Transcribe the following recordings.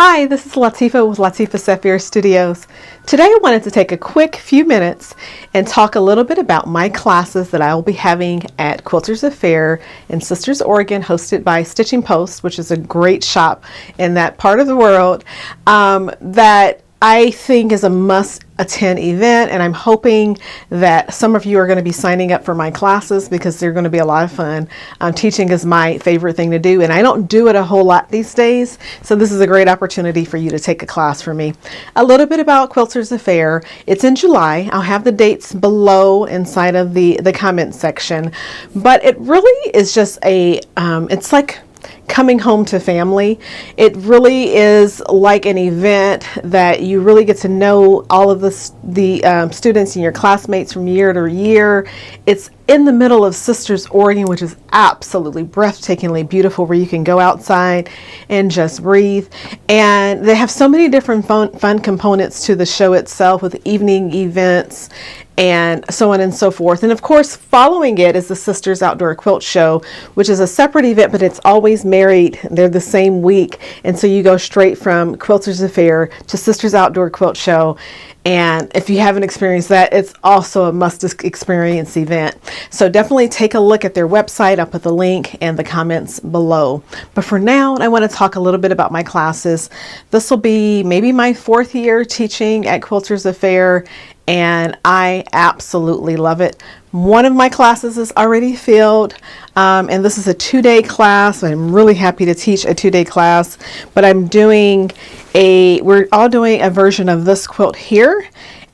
Hi, this is Latifah with Latifah Saafir Studios. Today I wanted to take a quick few minutes and talk a little bit about my classes that I will be having at Quilters Affair in Sisters, Oregon, hosted by Stitching Post, which is a great shop in that part of the world that I think is a must-attend event, and I'm hoping that some of you are going to be signing up for my classes because they're going to be a lot of fun. Teaching is my favorite thing to do, and I don't do it a whole lot these days, so this is a great opportunity for you to take a class from me. A little bit about Quilters Affair. It's in July. I'll have the dates below inside of the comment section, but it really is just it's like coming home to family. It really is like an event that you really get to know all of the students and your classmates from year to year. It's in the middle of Sisters, Oregon, which is absolutely breathtakingly beautiful, where you can go outside and just breathe. And they have so many different fun components to the show itself, with evening events and so on and so forth. And of course, following it is the Sisters Outdoor Quilt Show, which is a separate event, but it's always married. They're the same week. And so you go straight from Quilters Affair to Sisters Outdoor Quilt Show. And if you haven't experienced that, it's also a must experience event. So definitely take a look at their website. I'll put the link in the comments below. But for now, I want to talk a little bit about my classes. This will be maybe my 4th year teaching at Quilters Affair, and I absolutely love it. One of my classes is already filled, and this is a 2-day class. I'm really happy to teach a 2-day class, but we're all doing a version of this quilt here.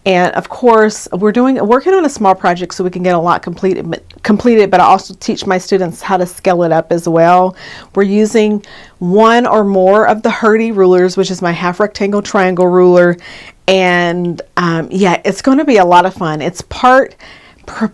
And of course, we're working on a small project so we can get a lot completed, but I also teach my students how to scale it up as well. We're using one or more of the Hurdy rulers, which is my half rectangle triangle ruler. And yeah, it's going to be a lot of fun. It's part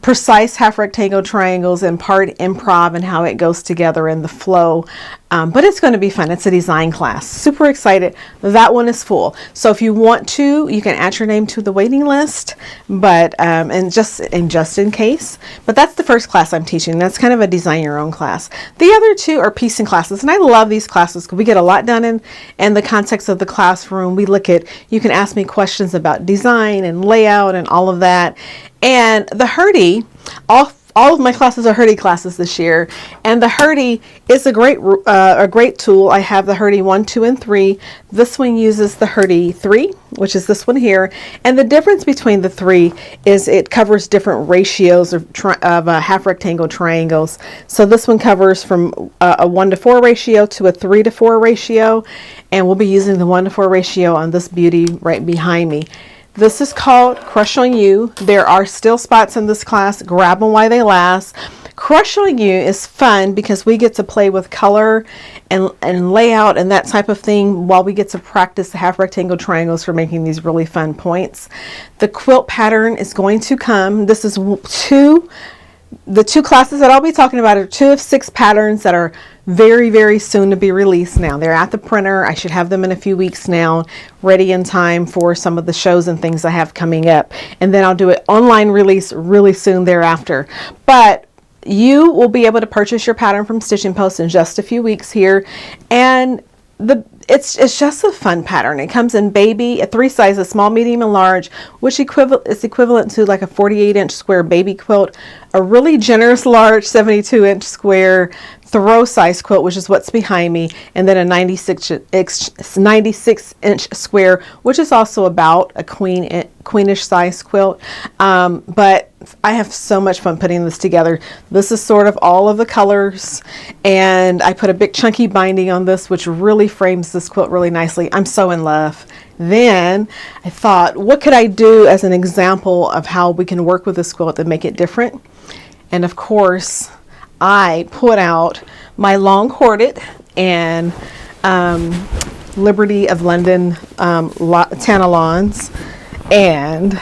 precise half rectangle triangles and part improv and how it goes together in the flow. But it's going to be fun. It's a design class. Super excited. That one is full. So if you want to, you can add your name to the waiting list, but and just in case. But that's the first class I'm teaching. That's kind of a design your own class. The other 2 are piecing classes, and I love these classes because we get a lot done in the context of the classroom. You can ask me questions about design and layout and all of that. And the Hurdy, all of my classes are Hurdy classes this year, and the Hurdy is a great tool. I have the Hurdy 1, 2, and 3. This one uses the Hurdy 3, which is this one here, and the difference between the 3 is it covers different ratios of half rectangle triangles. So this one covers from a 1:4 ratio to a 3:4 ratio, and we'll be using the 1:4 ratio on this beauty right behind me. This is called Crush on You. There are still spots in this class. Grab them while they last. Crush on You is fun because we get to play with color and layout and that type of thing while we get to practice the half rectangle triangles for making these really fun points. The quilt pattern is going to come. This is the 2 classes that I'll be talking about are 2 of 6 patterns that are very, very soon to be released now. They're at the printer. I should have them in a few weeks now, ready in time for some of the shows and things I have coming up. And then I'll do an online release really soon thereafter. But you will be able to purchase your pattern from Stitching Post in just a few weeks here. And it's just a fun pattern. It comes in baby, 3 sizes, small, medium, and large, which is equivalent to like a 48-inch square baby quilt, a really generous large 72-inch square throw size quilt, which is what's behind me, and then a 96-inch square, which is also about a queenish size quilt. But I have so much fun putting this together. This is sort of all of the colors, and I put a big chunky binding on this, which really frames this quilt really nicely. I'm so in love. Then I thought, what could I do as an example of how we can work with this quilt and make it different? And of course, I put out my long corded and Liberty of London Tanalons, and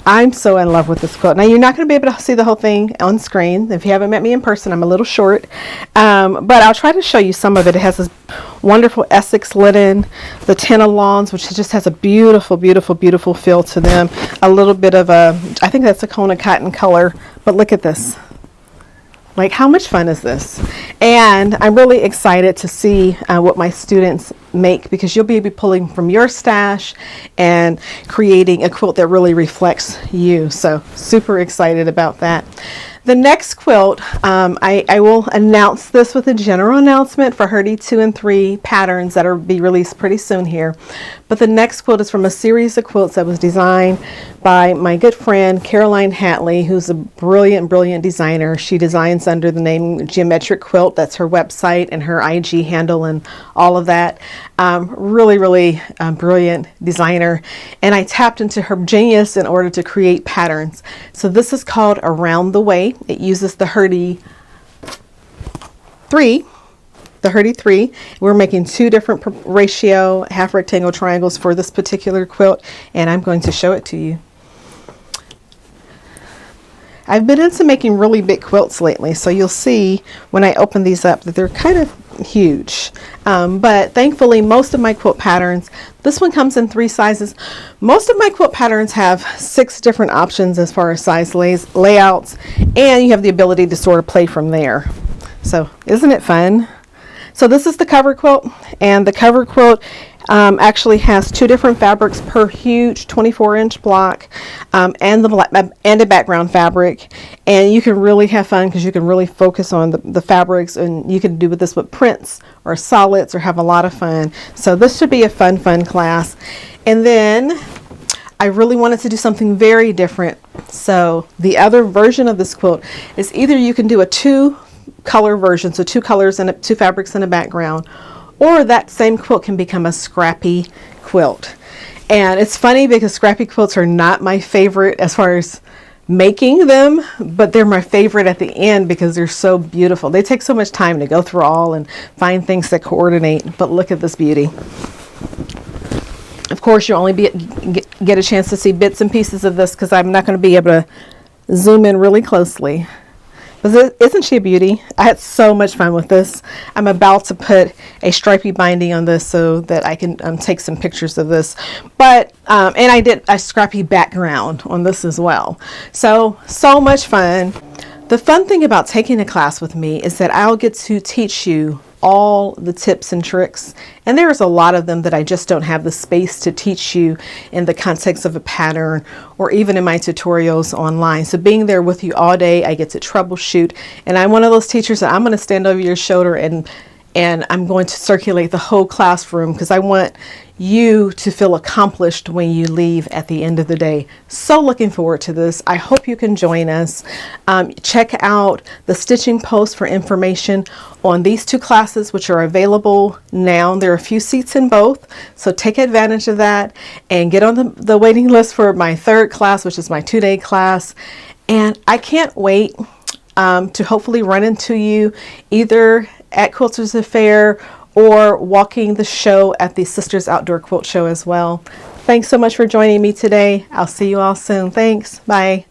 I'm so in love with this quilt. Now, you're not going to be able to see the whole thing on screen. If you haven't met me in person, I'm a little short, but I'll try to show you some of it. It has this wonderful Essex linen, the Tanalons, which just has a beautiful, beautiful, beautiful feel to them. A little bit of I think that's a Kona cotton color, but look at this. Like, how much fun is this? And I'm really excited to see what my students make, because you'll be pulling from your stash and creating a quilt that really reflects you. So super excited about that. The next quilt, I will announce this with a general announcement for Hurdy 2 and 3 patterns that will be released pretty soon here. But the next quilt is from a series of quilts that was designed by my good friend Caroline Hatley, who's a brilliant, brilliant designer. She designs under the name Geometric Quilt. That's her website and her IG handle and all of that. Really, really brilliant designer. And I tapped into her genius in order to create patterns. So this is called Around the Way. It uses the Hurdy 3. The Hurdy 3. We're making 2 different ratio half rectangle triangles for this particular quilt, and I'm going to show it to you. I've been into making really big quilts lately, so you'll see when I open these up that they're kind of huge. But thankfully, most of my quilt patterns, this one comes in 3 sizes. Most of my quilt patterns have 6 different options as far as size layouts, and you have the ability to sort of play from there. So isn't it fun? So this is the cover quilt, and the cover quilt actually has 2 different fabrics per huge 24-inch block, and a background fabric. And you can really have fun because you can really focus on the fabrics, and you can do this with prints or solids or have a lot of fun. So this should be a fun class. And then I really wanted to do something very different. So the other version of this quilt is either you can do a 2-color version, so 2 colors and 2 fabrics in a background, or that same quilt can become a scrappy quilt. And it's funny because scrappy quilts are not my favorite as far as making them, but they're my favorite at the end because they're so beautiful. They take so much time to go through all and find things that coordinate, but look at this beauty. Of course, you'll only get a chance to see bits and pieces of this because I'm not going to be able to zoom in really closely. But isn't she a beauty? I had so much fun with this. I'm about to put a stripy binding on this so that I can take some pictures of this. But and I did a scrappy background on this as well. So much fun. The fun thing about taking a class with me is that I'll get to teach you all the tips and tricks, and there's a lot of them that I just don't have the space to teach you in the context of a pattern or even in my tutorials online. So being there with you all day, I get to troubleshoot, and I'm one of those teachers that I'm going to stand over your shoulder and I'm going to circulate the whole classroom because I want you to feel accomplished when you leave at the end of the day. So looking forward to this. I hope you can join us. Check out the stitching post for information on these 2 classes, which are available now. There are a few seats in both, so take advantage of that and get on the waiting list for my 3rd class, which is my 2-day class. And I can't wait to hopefully run into you either at Quilters Affair or walking the show at the Sisters Outdoor Quilt Show as well. Thanks so much for joining me today. I'll see you all soon. Thanks. Bye.